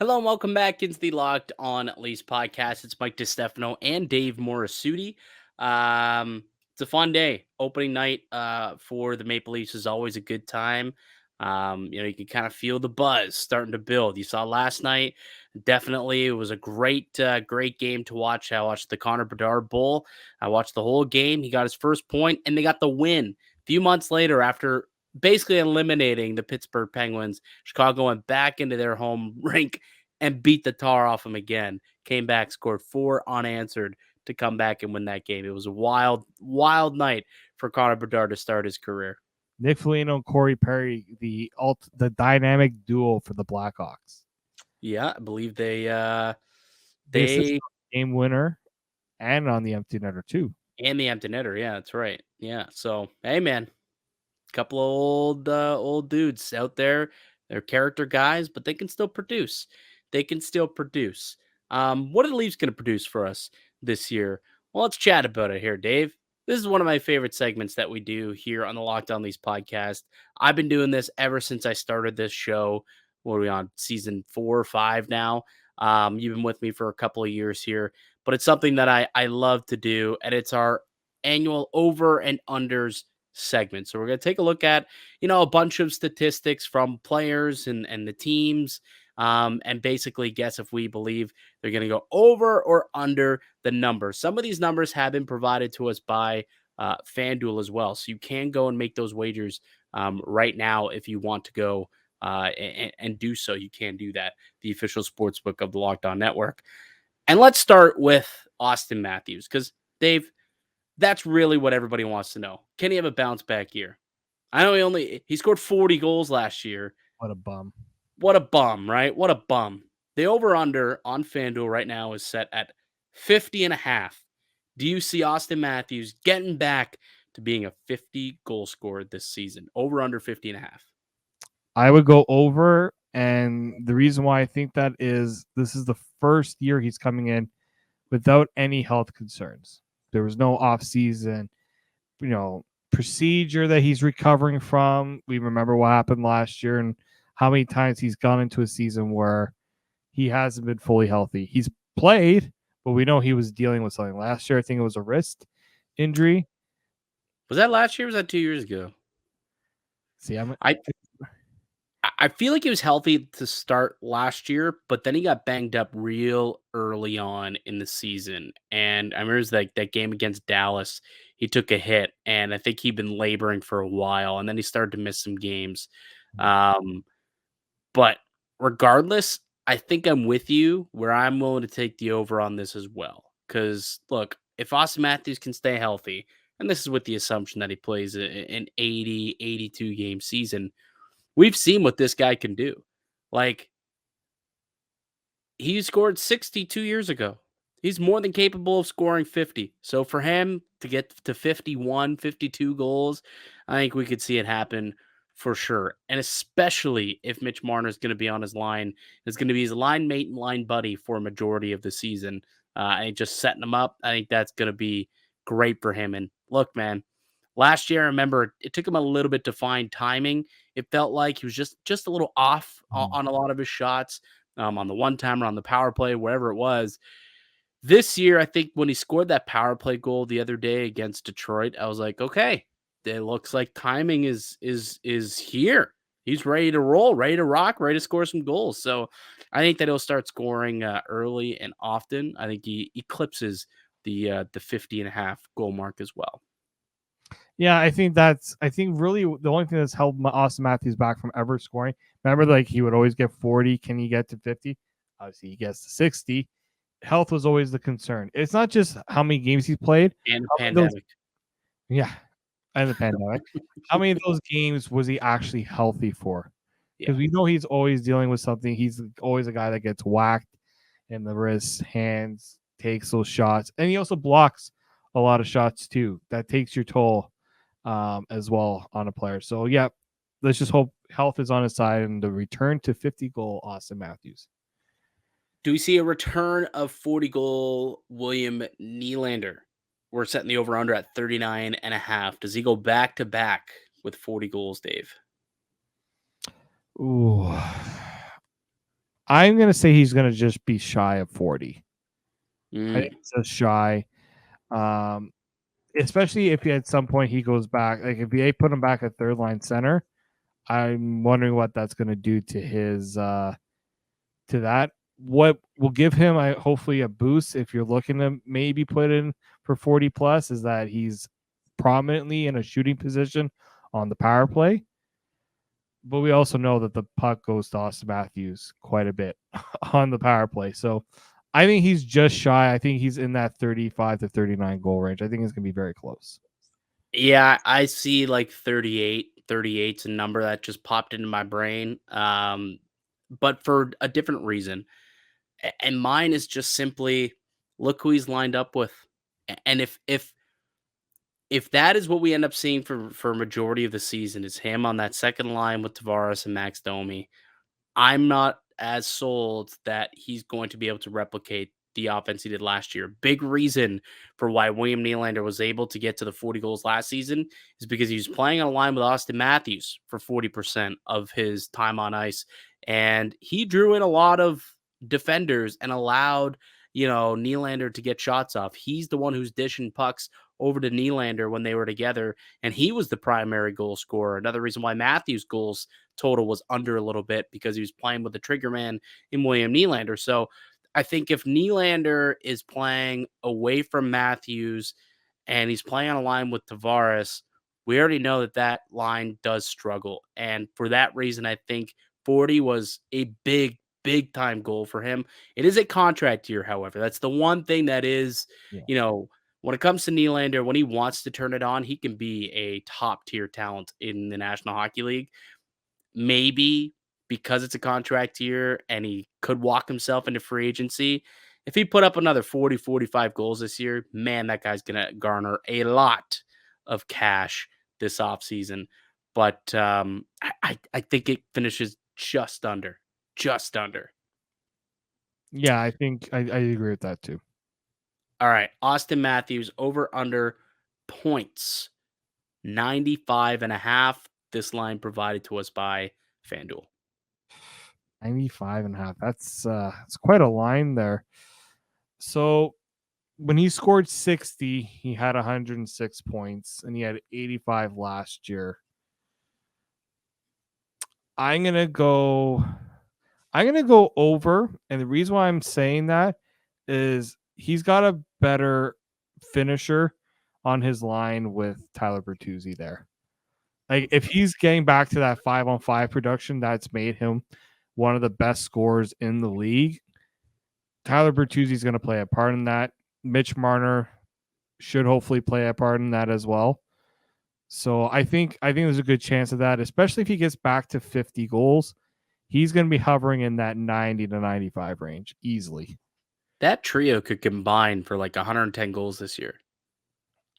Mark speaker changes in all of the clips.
Speaker 1: Hello and welcome back into the Locked On Leafs podcast. It's Mike DiStefano and Dave Morassutti. It's a fun day. Opening night for the Maple Leafs is always a good time. You can kind of feel the buzz starting to build. You saw last night, definitely it was a great game to watch. I watched the Connor Bedard Bowl. I watched the whole game. He got his first point and they got the win. A few months later, after basically eliminating the Pittsburgh Penguins, Chicago went back into their home rink and beat the tar off him again. Came back, scored 4 unanswered to come back and win that game. It was a wild night for Connor Bedard to start his career.
Speaker 2: Nick Foligno and Corey Perry, the dynamic duo for the Blackhawks.
Speaker 1: Yeah, I believe they
Speaker 2: game winner and on the empty netter too.
Speaker 1: And the empty netter, yeah, that's right. Yeah. So hey man, couple of old dudes out there. They're character guys, but they can still produce. What are the Leafs going to produce for us this year? Well, let's chat about it here, Dave. This is one of my favorite segments that we do here on the Locked On Leafs podcast. I've been doing this ever since I started this show. What are we on? Season 4 or 5 now. You've been with me for a couple of years here, but it's something that I love to do, and it's our annual over and unders segment. So we're going to take a look at, a bunch of statistics from players and the teams, and basically guess if we believe they're going to go over or under the number. Some of these numbers have been provided to us by FanDuel as well. So you can go and make those wagers right now if you want to go and do so. You can do that. The official sports book of the Locked On Network. And let's start with Auston Matthews, because Dave, that's really what everybody wants to know. Can he have a bounce back year? I know he scored 40 goals last year.
Speaker 2: What a bum.
Speaker 1: What a bum, right? What a bum. The over-under on FanDuel right now is set at 50.5. Do you see Auston Matthews getting back to being a 50 goal scorer this season? Over under 50.5.
Speaker 2: I would go over, and the reason why I think that is this is the first year he's coming in without any health concerns. There was no off-season, procedure that he's recovering from. We remember what happened last year and how many times he's gone into a season where he hasn't been fully healthy. He's played, but we know he was dealing with something. Last year, I think it was a wrist injury.
Speaker 1: Was that last year or was that 2 years ago?
Speaker 2: See,
Speaker 1: I feel like he was healthy to start last year, but then he got banged up real early on in the season. And I remember it was like that game against Dallas. He took a hit, and I think he'd been laboring for a while, and then he started to miss some games. But regardless, I think I'm with you where I'm willing to take the over on this as well. Because look, if Auston Matthews can stay healthy, and this is with the assumption that he plays an 80, 82 game season, we've seen what this guy can do. Like, he scored 62 years ago. He's more than capable of scoring 50. So for him to get to 51, 52 goals, I think we could see it happen for sure. And especially if Mitch Marner is going to be on his line, is going to be his line mate and line buddy for a majority of the season. I think just setting him up, I think that's going to be great for him. And look, man, last year, I remember it took him a little bit to find timing. It felt like he was just a little off on a lot of his shots, on the one-timer, on the power play, wherever it was. This year, I think when he scored that power play goal the other day against Detroit, I was like, okay, it looks like timing is here. He's ready to roll, ready to rock, ready to score some goals. So I think that he'll start scoring early and often. I think he eclipses the 50.5 goal mark as well.
Speaker 2: Yeah, I think really the only thing that's held Auston Matthews back from ever scoring. Remember, like he would always get 40. Can he get to 50? Obviously, he gets to 60. Health was always the concern. It's not just how many games he's played.
Speaker 1: And the pandemic.
Speaker 2: And the pandemic. How many of those games was he actually healthy for? Because we know he's always dealing with something. He's always a guy that gets whacked in the wrists, hands, takes those shots. And he also blocks a lot of shots too. That takes your toll as well on a player. So, yeah, let's just hope health is on his side and the return to 50-goal Auston Matthews.
Speaker 1: Do we see a return of 40-goal William Nylander? We're setting the over-under at 39.5. Does he go back-to-back with 40 goals, Dave?
Speaker 2: Ooh. I'm gonna say he's gonna just be shy of 40. I think
Speaker 1: Mm.
Speaker 2: he's just shy. Um, Especially if at some point he goes back, like if they put him back at third line center, I'm wondering what that's going to do to his to that. What will give him hopefully a boost if you're looking to maybe put in for 40 plus is that he's prominently in a shooting position on the power play. But we also know that the puck goes to Austin Matthews quite a bit on the power play. So I think he's just shy. I think he's in that 35 to 39 goal range. I think it's going to be very close.
Speaker 1: Yeah, I see like 38. 38's a number that just popped into my brain. But for a different reason. And mine is just simply look who he's lined up with. And if that is what we end up seeing for a majority of the season is him on that second line with Tavares and Max Domi, I'm not as sold that he's going to be able to replicate the offense he did last year. Big reason for why William Nylander was able to get to the 40 goals last season is because he was playing on a line with Austin Matthews for 40% of his time on ice. And he drew in a lot of defenders and allowed, Nylander to get shots off. He's the one who's dishing pucks over to Nylander when they were together, and he was the primary goal scorer. Another reason why Matthews' goals total was under a little bit because he was playing with the trigger man in William Nylander. So I think if Nylander is playing away from Matthews and he's playing on a line with Tavares, we already know that that line does struggle. And for that reason, I think 40 was a big time goal for him. It is a contract year, however. That's the one thing that is,
Speaker 2: Yeah.
Speaker 1: when it comes to Nylander, when he wants to turn it on, he can be a top tier talent in the National Hockey League. Maybe because it's a contract year and he could walk himself into free agency. If he put up another 40, 45 goals this year, man, that guy's going to garner a lot of cash this offseason. But I think it finishes just under, just under.
Speaker 2: Yeah, I think I agree with that too.
Speaker 1: All right. Austin Matthews over under points 95.5. This line provided to us by FanDuel.
Speaker 2: 95.5. That's quite a line there. So when he scored 60, he had 106 points and he had 85 last year. I'm gonna go over, and the reason why I'm saying that is he's got a better finisher on his line with Tyler Bertuzzi there. Like if he's getting back to that 5-on-5 production that's made him one of the best scorers in the league, Tyler Bertuzzi is going to play a part in that. Mitch Marner should hopefully play a part in that as well. So I think there's a good chance of that, especially if he gets back to 50 goals. He's going to be hovering in that 90 to 95 range easily.
Speaker 1: That trio could combine for like 110 goals this year.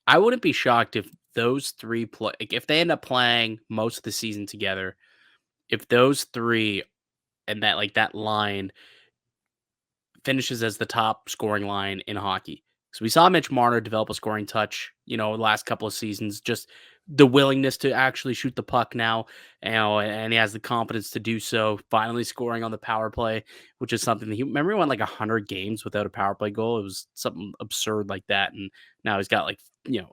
Speaker 1: I wouldn't be shocked if those three play, like if they end up playing most of the season together, if those three and that line finishes as the top scoring line in hockey. So we saw Mitch Marner develop a scoring touch, the last couple of seasons, just the willingness to actually shoot the puck now, and he has the confidence to do so, finally scoring on the power play, which is something that remember he won like 100 games without a power play goal. It was something absurd like that. And now he's got like,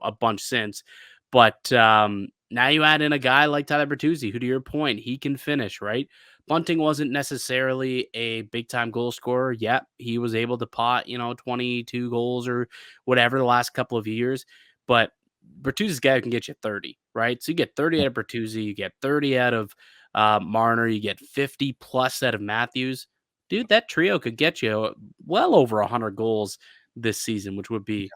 Speaker 1: a bunch since. But now you add in a guy like Tyler Bertuzzi, who to your point, he can finish, right? Bunting wasn't necessarily a big time goal scorer. Yep, he was able to pot, 22 goals or whatever the last couple of years. But Bertuzzi's guy can get you 30, right? So you get 30 out of Bertuzzi, you get 30 out of Marner, you get 50 plus out of Matthews. Dude, that trio could get you well over 100 goals this season, which would be,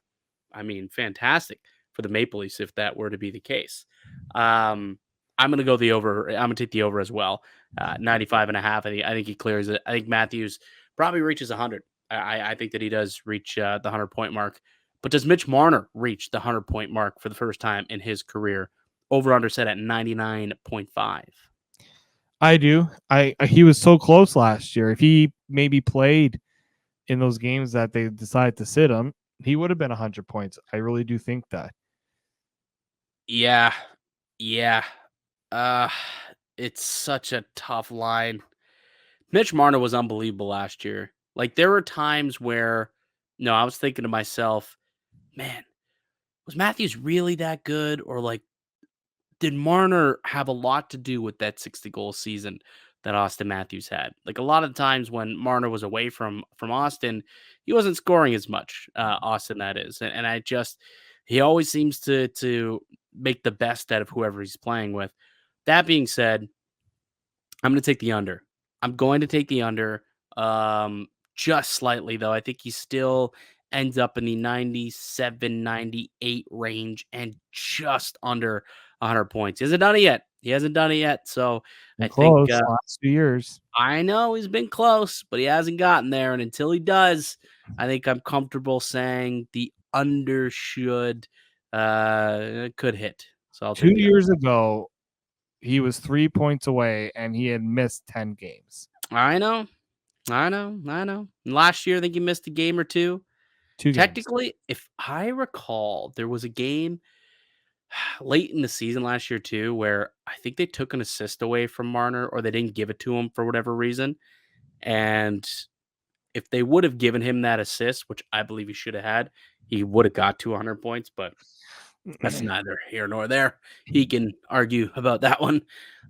Speaker 1: fantastic for the Maple Leafs if that were to be the case. I'm going to go the over. I'm going to take the over as well. 95.5. I think he clears it. I think Matthews probably reaches 100. I think that he does reach the 100-point mark. But does Mitch Marner reach the 100-point mark for the first time in his career? Over under set at 99.5.
Speaker 2: I do. He was so close last year. If he maybe played in those games that they decided to sit him, he would have been 100 points. I really do think that.
Speaker 1: Yeah. Yeah. Uh, it's such a tough line. Mitch Marner was unbelievable last year. Like, there were times where, no, I was thinking to myself, man, was Matthews really that good? Or like, did Marner have a lot to do with that 60-goal season that Austin Matthews had? Like, a lot of times when Marner was away from Austin, he wasn't scoring as much. Austin, that is, and I just he always seems to make the best out of whoever he's playing with. That being said, I'm going to take the under. I'm going to take the under, just slightly, though. I think he still ends up in the 97, 98 range and just under 100 points. He hasn't done it yet. He hasn't done it yet. So I
Speaker 2: And
Speaker 1: think
Speaker 2: close last 2 years.
Speaker 1: I know he's been close, but he hasn't gotten there. And until he does, I think I'm comfortable saying the under could hit. So I'll
Speaker 2: 2
Speaker 1: take the under.
Speaker 2: years ago, he was 3 points away, and he had missed 10 games.
Speaker 1: I know. And last year, I think he missed a game or two.
Speaker 2: 2 games.
Speaker 1: Technically, if I recall, there was a game late in the season last year too, where I think they took an assist away from Marner or they didn't give it to him for whatever reason. And if they would have given him that assist, which I believe he should have had, he would have got to 100 points, but that's neither here nor there. He can argue about that one.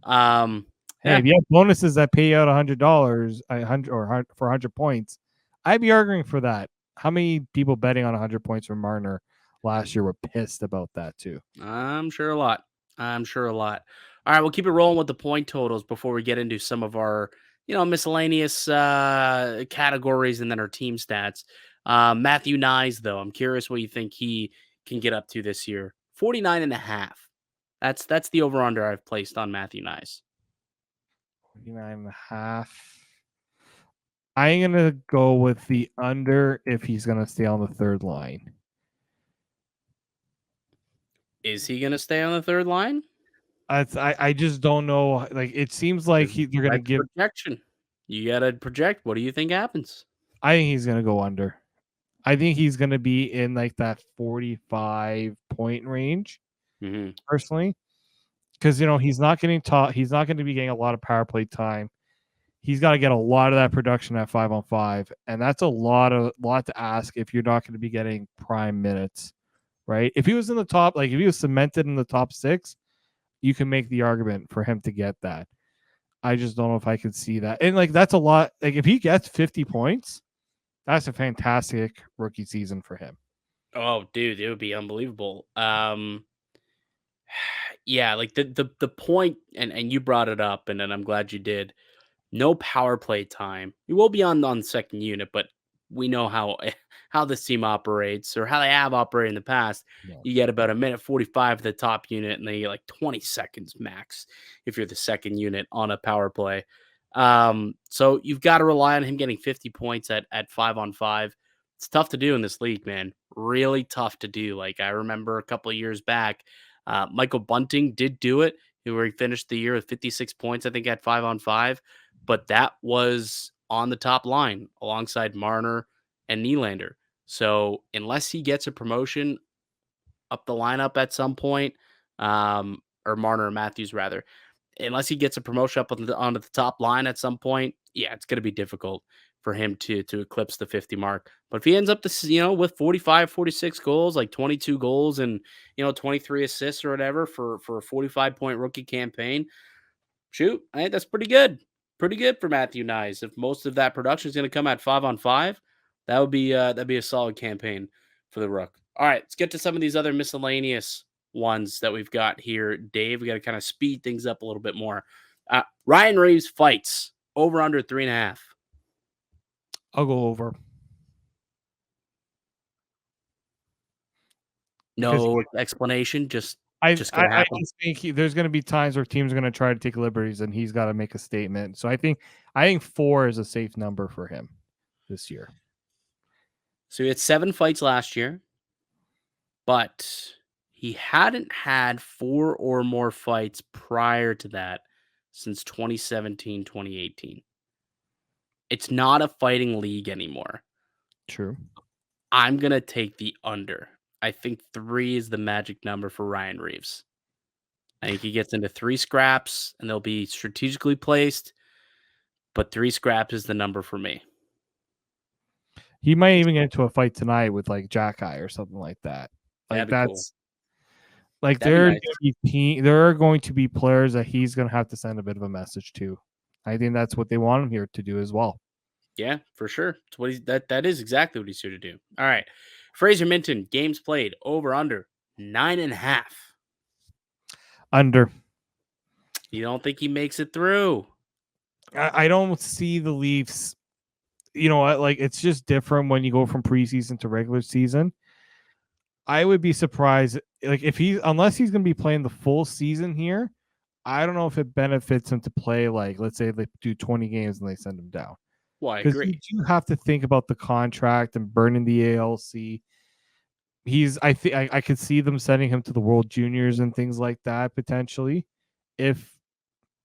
Speaker 2: Hey,
Speaker 1: Yeah.
Speaker 2: if you have bonuses that pay out $100, 100 or for 100 points, I'd be arguing for that. How many people betting on 100 points from Marner last year were pissed about that too?
Speaker 1: I'm sure a lot. I'm sure a lot. All right, we'll keep it rolling with the point totals before we get into some of our, miscellaneous categories and then our team stats. Matthew Nyes, though, I'm curious what you think he can get up to this year. 49.5. That's the over under I've placed on Matthew Nyes.
Speaker 2: 49.5. I'm going to go with the under if he's going to stay on the third line.
Speaker 1: Is he going to stay on the third line?
Speaker 2: I just don't know. Like, it seems like they're going to give
Speaker 1: projection. You got to project. What do you think happens?
Speaker 2: I think he's going to go under. I think he's going to be in like that 45 point range, personally, because he's not getting taught. He's not going to be getting a lot of power play time. He's got to get a lot of that production at 5-on-5, and that's a lot to ask if you're not going to be getting prime minutes, right? If he was in the top, like if he was cemented in the top 6, you can make the argument for him to get that. I just don't know if I could see that, and like that's a lot. Like if he gets 50 points. That's a fantastic rookie season for him.
Speaker 1: Oh, dude, it would be unbelievable. Yeah, like the point, and you brought it up, and I'm glad you did. No power play time. You will be on second unit, but we know how this team operates or how they have operated in the past.
Speaker 2: Yeah.
Speaker 1: You get about a minute 45 of the top unit, and then you get like 20 seconds max if you're the second unit on a power play. So you've got to rely on him getting 50 points at 5-on-5. It's tough to do in this league, man. Really tough to do. Like I remember a couple of years back, Michael Bunting did do it, where he finished the year with 56 points, I think, at 5-on-5. But that was on the top line alongside Marner and Nylander. So unless he gets a promotion up the lineup at some point, or Marner or Matthews rather, unless he gets a promotion up onto the top line at some point, yeah, it's going to be difficult for him to eclipse the 50 mark. But if he ends up this, with 45, 46 goals, like 22 goals and 23 assists or whatever for a 45-point rookie campaign, shoot, I think that's pretty good. Pretty good for Matthew Nyes. If most of that production is going to come at 5-on-5, that'd be a solid campaign for the Rook. All right, let's get to some of these other miscellaneous ones that we've got here. Dave, we got to kind of speed things up a little bit more. Ryan Reaves fights over under 3.5.
Speaker 2: I'll go over.
Speaker 1: No explanation, just
Speaker 2: I
Speaker 1: just
Speaker 2: think there's going to be times where teams are going to try to take liberties, and he's got to make a statement. So I think 4 is a safe number for him this year.
Speaker 1: So he had 7 fights last year, but he hadn't had 4 or more fights prior to that since 2017, 2018. It's not a fighting league anymore.
Speaker 2: True.
Speaker 1: I'm going to take the under. I think 3 is the magic number for Ryan Reaves. I think he gets into 3 scraps, and they'll be strategically placed. but 3 scraps is the number for me.
Speaker 2: He might even get into a fight tonight with like Jack Eye or something like that. Like
Speaker 1: That'd be cool.
Speaker 2: Like
Speaker 1: That'd be nice.
Speaker 2: there are going to be players that he's going to have to send a bit of a message to. I think that's what they want him here to do as well.
Speaker 1: Yeah, for sure. It's what that is exactly what he's here to do. All right. Fraser Minton, games played, over under 9.5.
Speaker 2: Under.
Speaker 1: You don't think he makes it through?
Speaker 2: I don't see the Leafs. You know what? Like, it's just different when you go from preseason to regular season. I would be surprised, like, unless he's going to be playing the full season here. I don't know if it benefits him to play, like, let's say they do 20 games and they send him down.
Speaker 1: Well, I
Speaker 2: Because
Speaker 1: agree.
Speaker 2: you do have to think about the contract and burning the ALC. I could see them sending him to the World Juniors and things like that potentially, if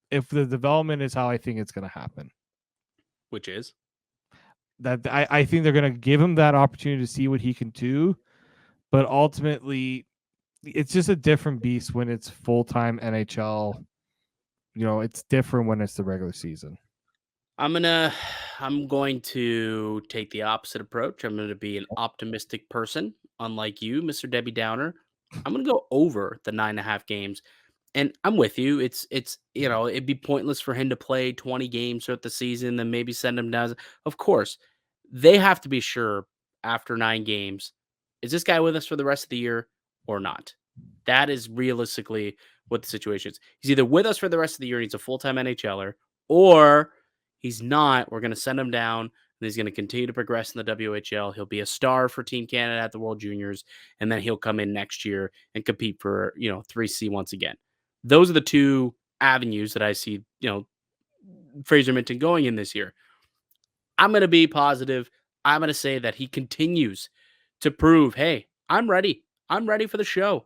Speaker 2: the development is how I think it's going to happen.
Speaker 1: Which is
Speaker 2: that I think they're going to give him that opportunity to see what he can do, but ultimately, it's just a different beast when it's full-time NHL. You know, it's different when it's the regular season.
Speaker 1: I'm going to take the opposite approach. I'm going to be an optimistic person, unlike you, Mr. Debbie Downer. I'm going to go over the 9.5 games. And I'm with you. It's it'd be pointless for him to play 20 games throughout the season, then maybe send him down. Of course, they have to be sure after 9 games, is this guy with us for the rest of the year or not? That is realistically what the situation is. He's either with us for the rest of the year and he's a full-time NHLer, or he's not. We're going to send him down and he's going to continue to progress in the WHL. He'll be a star for Team Canada at the World Juniors, and then he'll come in next year and compete for, 3C once again. Those are the two avenues that I see, Fraser Minton going in this year. I'm going to be positive. I'm going to say that he continues to prove, hey, I'm ready. I'm ready for the show.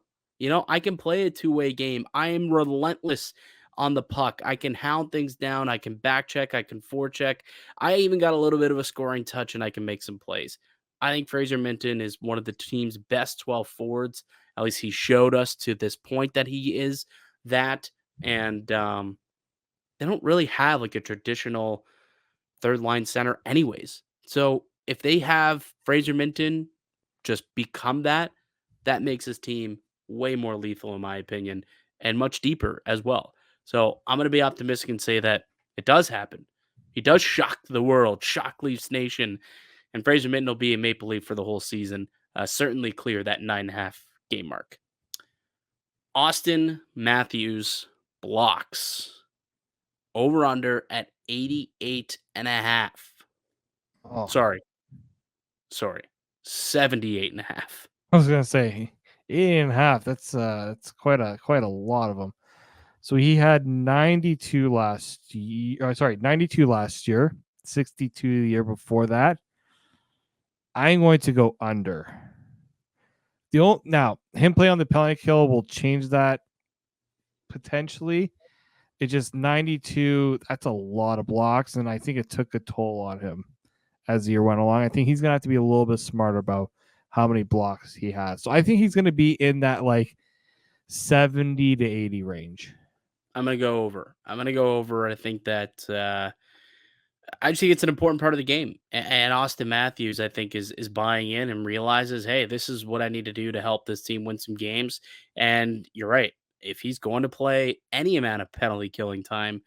Speaker 1: I can play a two-way game. I am relentless on the puck. I can hound things down. I can back check. I can forecheck. I even got a little bit of a scoring touch and I can make some plays. I think Fraser Minton is one of the team's best 12 forwards. At least he showed us to this point that he is that. And they don't really have like a traditional third line center anyways. So if they have Fraser Minton just become that, that makes his team way more lethal in my opinion and much deeper as well. So I'm going to be optimistic and say that it does happen. He does shock the world, shock Leafs Nation, and Fraser Minton will be a Maple Leaf for the whole season. Certainly clear that 9.5 game mark. Austin Matthews blocks over under at 88.5.
Speaker 2: Oh.
Speaker 1: Sorry. 78.5.
Speaker 2: I was gonna say 8.5. That's quite a lot of them. So he had 92 last year. 92 last year, 62 the year before that. I'm going to go under. Now him playing on the penalty kill will change that potentially. It's just 92. That's a lot of blocks, and I think it took a toll on him as the year went along. I think he's gonna have to be a little bit smarter about how many blocks he has. So I think he's gonna be in that like 70 to 80 range.
Speaker 1: I'm gonna go over. I think that I just think it's an important part of the game. And Austin Matthews, I think, is buying in and realizes, hey, this is what I need to do to help this team win some games. And you're right. If he's going to play any amount of penalty killing time,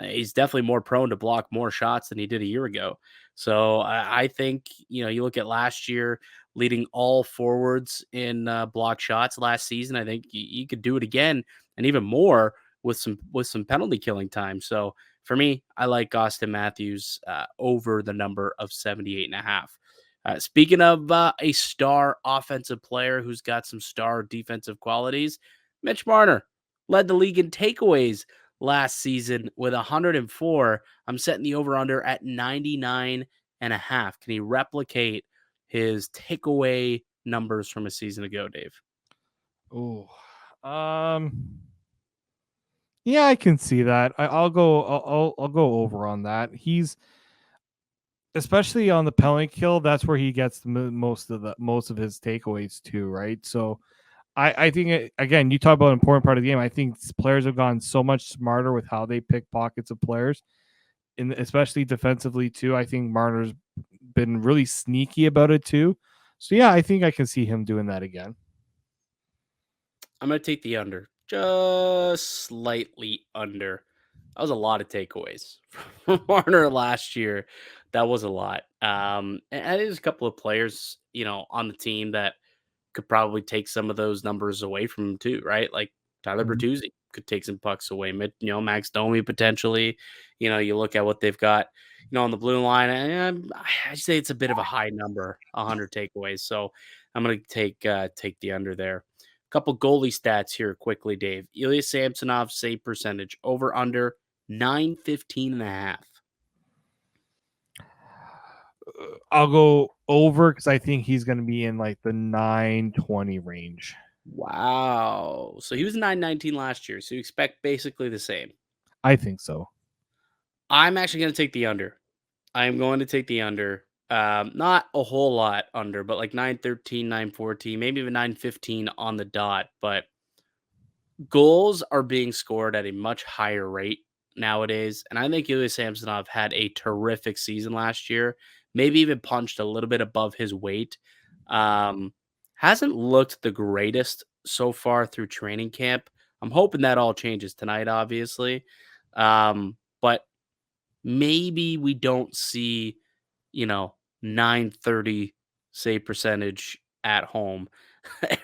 Speaker 1: he's definitely more prone to block more shots than he did a year ago. So I think, you look at last year leading all forwards in block shots last season. I think you could do it again and even more with some penalty killing time. So for me, I like Austin Matthews over the number of 78.5. Speaking of a star offensive player who's got some star defensive qualities, Mitch Marner led the league in takeaways last season with 104. I'm setting the over-under at 99.5. Can he replicate his takeaway numbers from a season ago, Dave?
Speaker 2: Oh, yeah, I can see that. I'll go. I'll go over on that. He's especially on the penalty kill. That's where he gets most of his takeaways too, right? So, I think again, you talk about an important part of the game. I think players have gotten so much smarter with how they pick pockets of players. especially defensively too. I think Marner's been really sneaky about it too. So yeah, I think I can see him doing that again.
Speaker 1: I'm going to take the under, just slightly under. That was a lot of takeaways from Marner last year. That was a lot. And there's a couple of players, on the team that could probably take some of those numbers away from him too, right? Like Tyler
Speaker 2: Mhm.
Speaker 1: Bertuzzi could take some pucks away. Max Domi potentially. You look at what they've got, on the blue line, and I say it's a bit of a high number, 100 takeaways. So I'm going to take the under there. A couple goalie stats here quickly, Dave. Ilya Samsonov save percentage over under 915.5.
Speaker 2: I'll go over because I think he's going to be in like the 920 range.
Speaker 1: Wow. So he was 919 last year. So you expect basically the same.
Speaker 2: I think so.
Speaker 1: I'm actually going to take the under. I am going to take the under. Not a whole lot under, but like 913, 914, maybe even 915 on the dot. But goals are being scored at a much higher rate nowadays. And I think Ilya Samsonov had a terrific season last year, maybe even punched a little bit above his weight. Um, hasn't looked the greatest so far through training camp. I'm hoping that all changes tonight, obviously. But maybe we don't see, 930 save percentage at home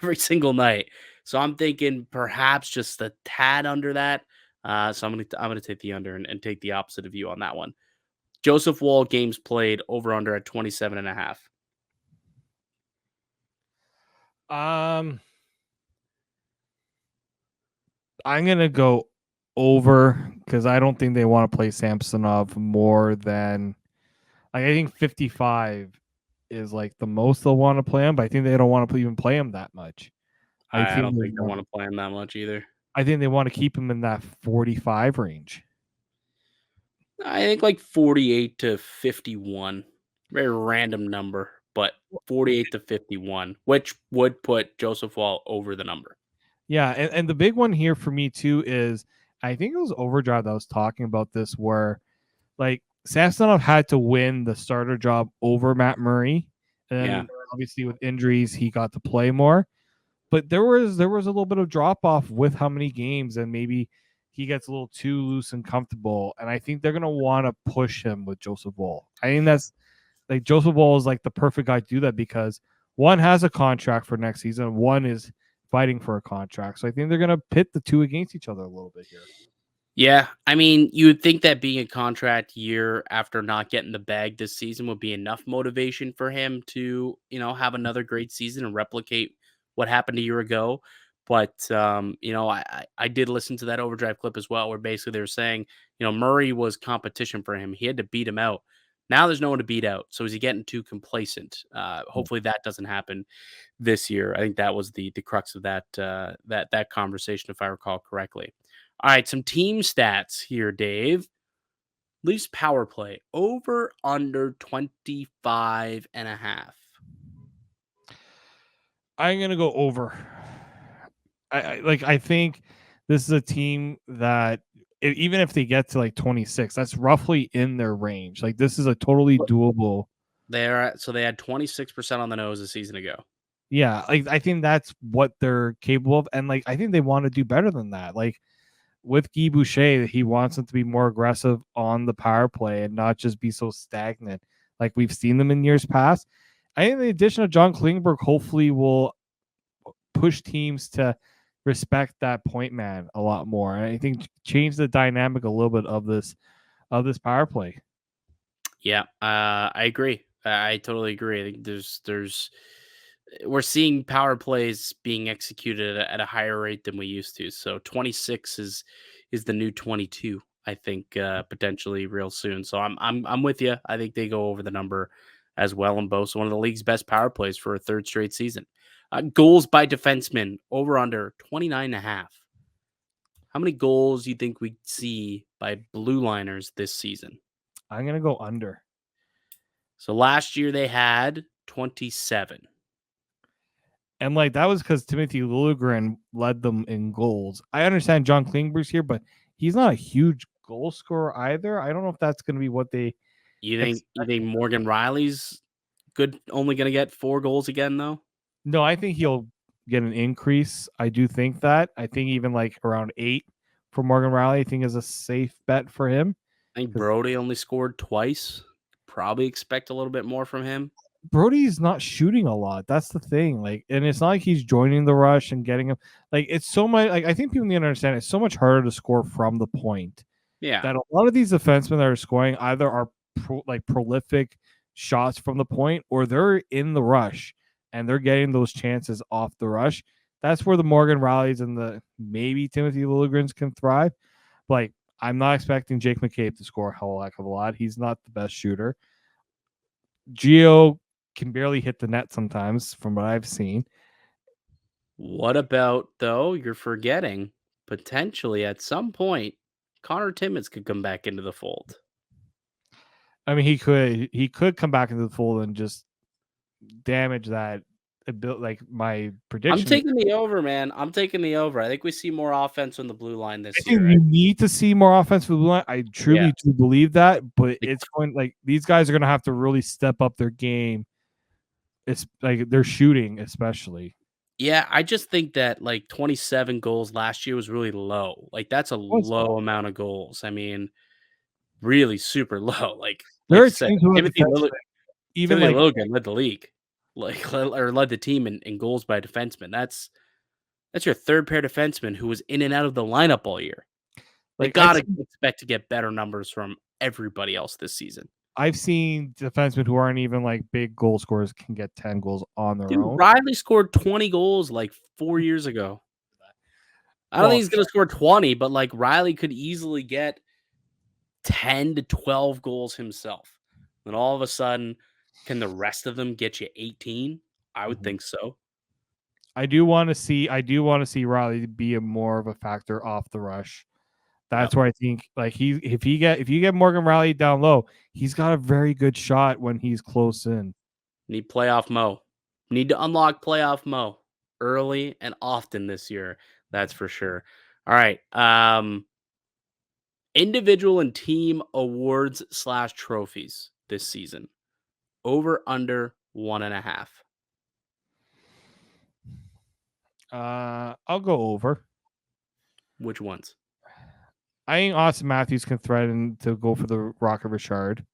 Speaker 1: every single night. So I'm thinking perhaps just a tad under that. So I'm gonna take the under and take the opposite of you on that one. Joseph Wall games played over under at 27.5.
Speaker 2: I'm gonna go over because I don't think they want to play Samsonov more than like I think 55 is like the most they'll want to play him, but I think they don't want to even play him that much. I
Speaker 1: I
Speaker 2: think
Speaker 1: don't
Speaker 2: they
Speaker 1: think I
Speaker 2: want
Speaker 1: want to play him that much either.
Speaker 2: I think they want to keep him in that 45 range.
Speaker 1: I think like 48 to 51. Very random number, but 48 to 51, which would put Joseph Wall over the number.
Speaker 2: Yeah, and the big one here for me too is I think it was Overdrive that was talking about this where like Samsonov had to win the starter job over Matt Murray. And
Speaker 1: Yeah.
Speaker 2: then obviously with injuries he got to play more. But there was a little bit of drop off with how many games and maybe he gets a little too loose and comfortable. And I think they're gonna want to push him with Joseph Wall. I think that's like Joseph Wall is like the perfect guy to do that because one has a contract for next season, one is fighting for a contract. So I think they're gonna pit the two against each other a little bit here.
Speaker 1: Yeah. I mean, you would think that being a contract year after not getting the bag this season would be enough motivation for him to, have another great season and replicate what happened a year ago. But I did listen to that overdrive clip as well, where basically they were saying, Murray was competition for him. He had to beat him out. Now there's no one to beat out. So is he getting too complacent? Hopefully that doesn't happen this year. I think that was the crux of that conversation, if I recall correctly. All right, some team stats here, Dave. Leafs power play over under 25 and a half.
Speaker 2: I'm gonna go over. I think this is a team that even if they get to like 26, that's roughly in their range. Like this is a totally doable.
Speaker 1: So they had 26% on the nose a season ago.
Speaker 2: Yeah, like I think that's what they're capable of, and like I think they want to do better than that. Like with Guy Boucher, he wants them to be more aggressive on the power play and not just be so stagnant like we've seen them in years past. I think the addition of John Klingberg hopefully will push teams to respect that point man a lot more. And I think change the dynamic a little bit of this power play.
Speaker 1: Yeah, I agree. I totally agree. I think there's we're seeing power plays being executed at a higher rate than we used to. So 26 is the new 22. I think potentially real soon. So I'm with you. I think they go over the number as well and boast one of the league's best power plays for a third straight season. Goals by defensemen over under 29.5. How many goals do you think we see by blue liners this season?
Speaker 2: I'm gonna go under.
Speaker 1: So last year they had 27.
Speaker 2: And like that was because Timothy Liljegren led them in goals. I understand John Klingberg's here, but he's not a huge goal scorer either. I don't know if that's going to be what they
Speaker 1: You think
Speaker 2: expect.
Speaker 1: Morgan Riley's only going to get 4 goals again though?
Speaker 2: No, I think he'll get an increase. I do think that. I think even like around 8 for Morgan Riley, I think is a safe bet for him.
Speaker 1: I think Brody only scored twice. Probably expect a little bit more from him.
Speaker 2: Brody's not shooting a lot. That's the thing. Like, and it's not like he's joining the rush and getting him. Like, it's so much. Like, I think people need to understand it's so much harder to score from the point.
Speaker 1: Yeah.
Speaker 2: That a lot of these defensemen that are scoring either are prolific shots from the point, or they're in the rush and they're getting those chances off the rush. That's where the Morgan Rileys and the maybe Timothy Liljegren's can thrive. Like, I'm not expecting Jake McCabe to score a whole heck of a lot. He's not the best shooter. Gio can barely hit the net sometimes, from what I've seen.
Speaker 1: What about, though, you're forgetting, potentially at some point, Connor Timmins could come back into the fold.
Speaker 2: I mean, he could come back into the fold and just damage that like my prediction.
Speaker 1: I'm taking the over, man. I'm taking the over. I think we see more offense on the blue line this
Speaker 2: I
Speaker 1: year.
Speaker 2: think you need to see more offense for the blue line. I truly do believe that, but it's going like these guys are going to have to really step up their game. It's like their shooting, especially.
Speaker 1: Yeah, I just think that like 27 goals last year was really low. Like that's a low amount of goals. I mean, really super low. Like I said, Timothy Liljegren led the league, or led the team in goals by defenseman. That's your third pair defenseman who was in and out of the lineup all year. They gotta expect to get better numbers from everybody else this season.
Speaker 2: I've seen defensemen who aren't even like big goal scorers can get 10 goals on their own.
Speaker 1: Riley scored 20 goals like 4 years ago. I don't think he's going to score 20, but like Riley could easily get 10 to 12 goals himself. And all of a sudden, can the rest of them get you 18? I would think so.
Speaker 2: I do want to see Riley be a more of a factor off the rush. That's where I think like if you get Morgan Riley down low, he's got a very good shot when he's close in.
Speaker 1: Need playoff Mo. Need to unlock playoff Mo early and often this year. That's for sure. All right. Individual and team awards / trophies this season. Over under 1.5.
Speaker 2: I'll go over.
Speaker 1: Which ones?
Speaker 2: I think Austin Matthews can threaten to go for the Rocket Richard.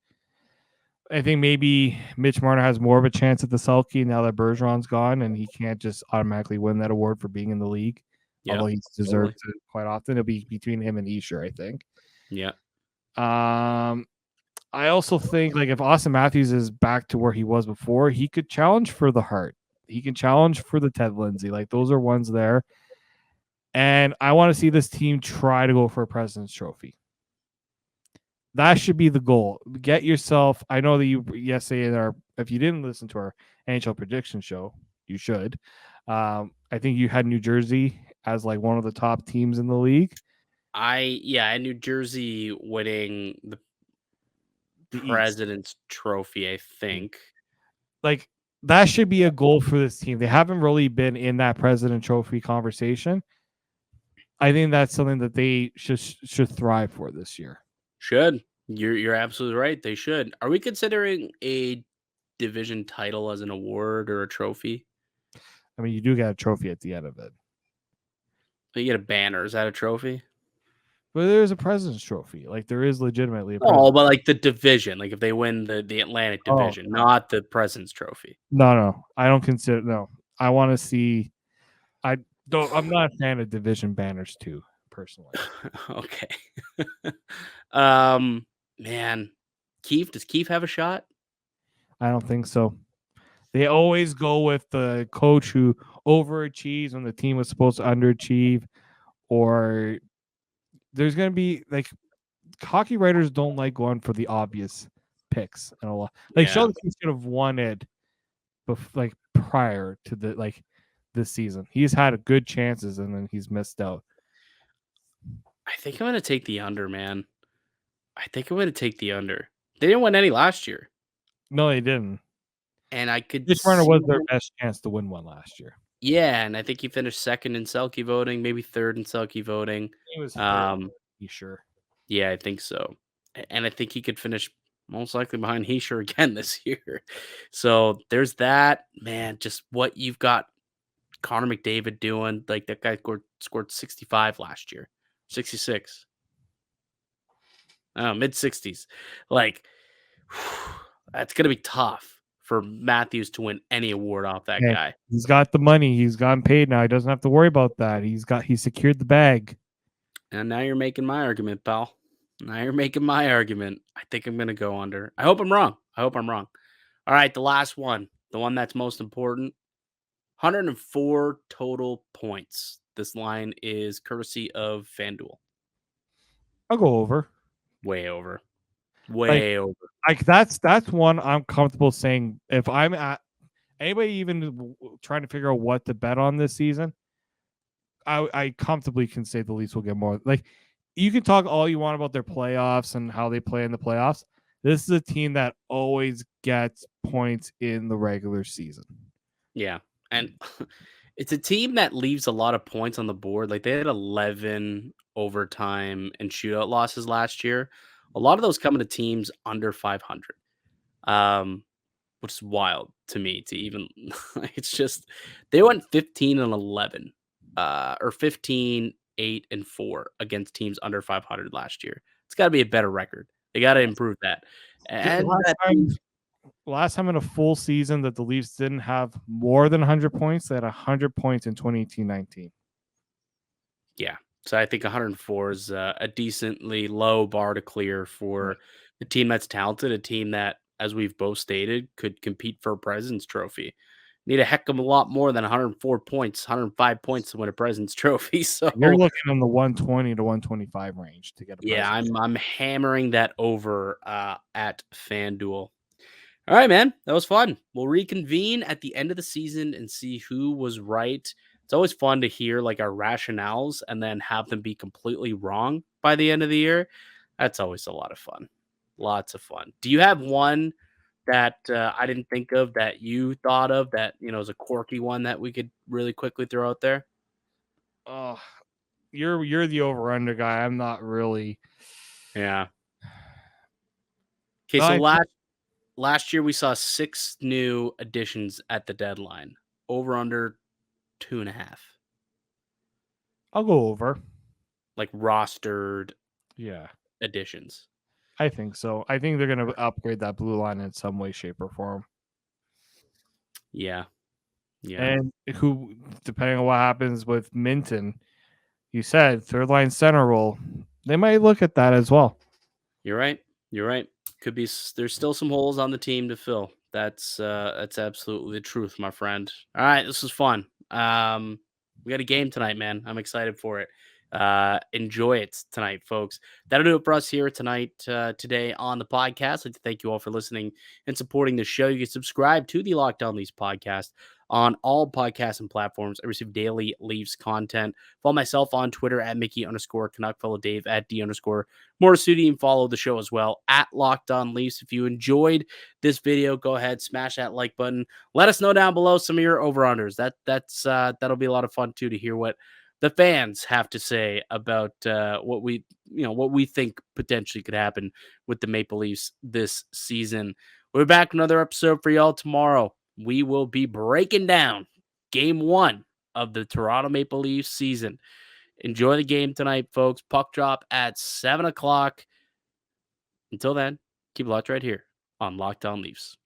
Speaker 2: I think maybe Mitch Marner has more of a chance at the Selke now that Bergeron's gone, and he can't just automatically win that award for being in the league. Although he's deserved it quite often. It'll be between him and Escher, I think.
Speaker 1: Yeah.
Speaker 2: I also think like if Austin Matthews is back to where he was before, he could challenge for the Hart. He can challenge for the Ted Lindsay. Like those are ones there. And I want to see this team try to go for a President's Trophy. That should be the goal. Get yourself. I know that you yesterday if you didn't listen to our NHL prediction show, you should. I think you had New Jersey as like one of the top teams in the league.
Speaker 1: I had New Jersey winning the President's Trophy, I think.
Speaker 2: Like that should be a goal for this team. They haven't really been in that President Trophy conversation. I think that's something that they should thrive for this year.
Speaker 1: Should. You're absolutely right. They should. Are we considering a division title as an award or a trophy?
Speaker 2: I mean, you do get a trophy at the end of it.
Speaker 1: You get a banner. Is that a trophy?
Speaker 2: But there's a President's Trophy. Like there is legitimately a
Speaker 1: but like the division, like if they win the Atlantic Division, not the President's Trophy.
Speaker 2: No. I don't consider I want to see I'm not a fan of division banners too, personally.
Speaker 1: Okay. Man. Does Keefe have a shot?
Speaker 2: I don't think so. They always go with the coach who overachieves when the team was supposed to underachieve, or there's going to be like hockey writers don't like going for the obvious picks and a lot. Like Sheldon Keefe should have won it like prior to this season. He's had good chances and then he's missed out.
Speaker 1: I think I'm going to take the under, man. I think I'm going to take the under. They didn't win any last year.
Speaker 2: No, they didn't.
Speaker 1: And I could.
Speaker 2: Mitch Marner was their best chance to win one last year.
Speaker 1: Yeah, and I think he finished second in Selke voting, maybe third in Selke voting.
Speaker 2: He was third, sure.
Speaker 1: Yeah, I think so. And I think he could finish most likely behind Heischer again this year. So there's that. Man, just what you've got Connor McDavid doing. Like that guy scored 65 last year, 66. Mid 60s. Like, that's going to be tough for Matthews to win any award off that
Speaker 2: Hey,
Speaker 1: guy.
Speaker 2: he's got the money. He's gotten paid now. He doesn't have to worry about that. He secured the bag.
Speaker 1: And now you're making my argument, pal. Now you're making my argument. I think I'm going to go under. I hope I'm wrong. All right, the last one, the one that's most important. 104 total points. This line is courtesy of FanDuel.
Speaker 2: I'll go over.
Speaker 1: Way over.
Speaker 2: Like,
Speaker 1: Way over.
Speaker 2: like that's one I'm comfortable saying. If I'm at anybody even trying to figure out what to bet on this season, I comfortably can say the Leafs will get more. Like, you can talk all you want about their playoffs and how they play in the playoffs. This is a team that always gets points in the regular season.
Speaker 1: Yeah. And it's a team that leaves a lot of points on the board. Like they had 11 overtime and shootout losses last year. A lot of those coming to teams under 500. Which is wild to me to even it's just they went 15 and 11 or 15 8 and 4 against teams under 500 last year. It's got to be a better record. They got to improve that. And
Speaker 2: last time in a full season that the Leafs didn't have more than 100 points, they had 100 points in 2018-19.
Speaker 1: Yeah. So I think 104 is a decently low bar to clear for a team that's talented, a team that, as we've both stated, could compete for a President's Trophy. Need a heck of a lot more than 104 points, 105 points to win a President's Trophy. So
Speaker 2: you're looking in the 120 to 125 range to get a
Speaker 1: President's. I'm hammering that over at FanDuel. All right, man. That was fun. We'll reconvene at the end of the season and see who was right. It's always fun to hear like our rationales and then have them be completely wrong by the end of the year. That's always a lot of fun. Lots of fun. Do you have one that I didn't think of that you thought of that, is a quirky one that we could really quickly throw out there?
Speaker 2: Oh, you're the over under guy. I'm not really.
Speaker 1: Yeah. Okay, so last year we saw 6 new additions at the deadline. Over under 2.5.
Speaker 2: I'll go over.
Speaker 1: Like rostered additions.
Speaker 2: I think so. I think they're going to upgrade that blue line in some way, shape, or form.
Speaker 1: Yeah.
Speaker 2: And who, depending on what happens with Minton, you said third line center role, they might look at that as well.
Speaker 1: You're right. Could be. There's still some holes on the team to fill. That's absolutely the truth, my friend. All right, this is fun. We got a game tonight, man. I'm excited for it. Enjoy it tonight, folks. That'll do it for us here today on the podcast. I'd like to thank you all for listening and supporting the show. You can subscribe to the Lockdown Leafs podcast on all podcasts and platforms. I receive daily Leafs content. Follow myself on Twitter at Mickey_Canuck. Follow Dave at D_Morassutti, and follow the show as well at Locked On Leafs. If you enjoyed this video, go ahead, smash that like button. Let us know down below some of your over-unders. That'll be a lot of fun too to hear what the fans have to say about what we think potentially could happen with the Maple Leafs this season. We'll be back with another episode for y'all tomorrow. We will be breaking down game 1 of the Toronto Maple Leafs season. Enjoy the game tonight, folks. Puck drop at 7 o'clock. Until then, keep it locked right here on Locked On Leafs.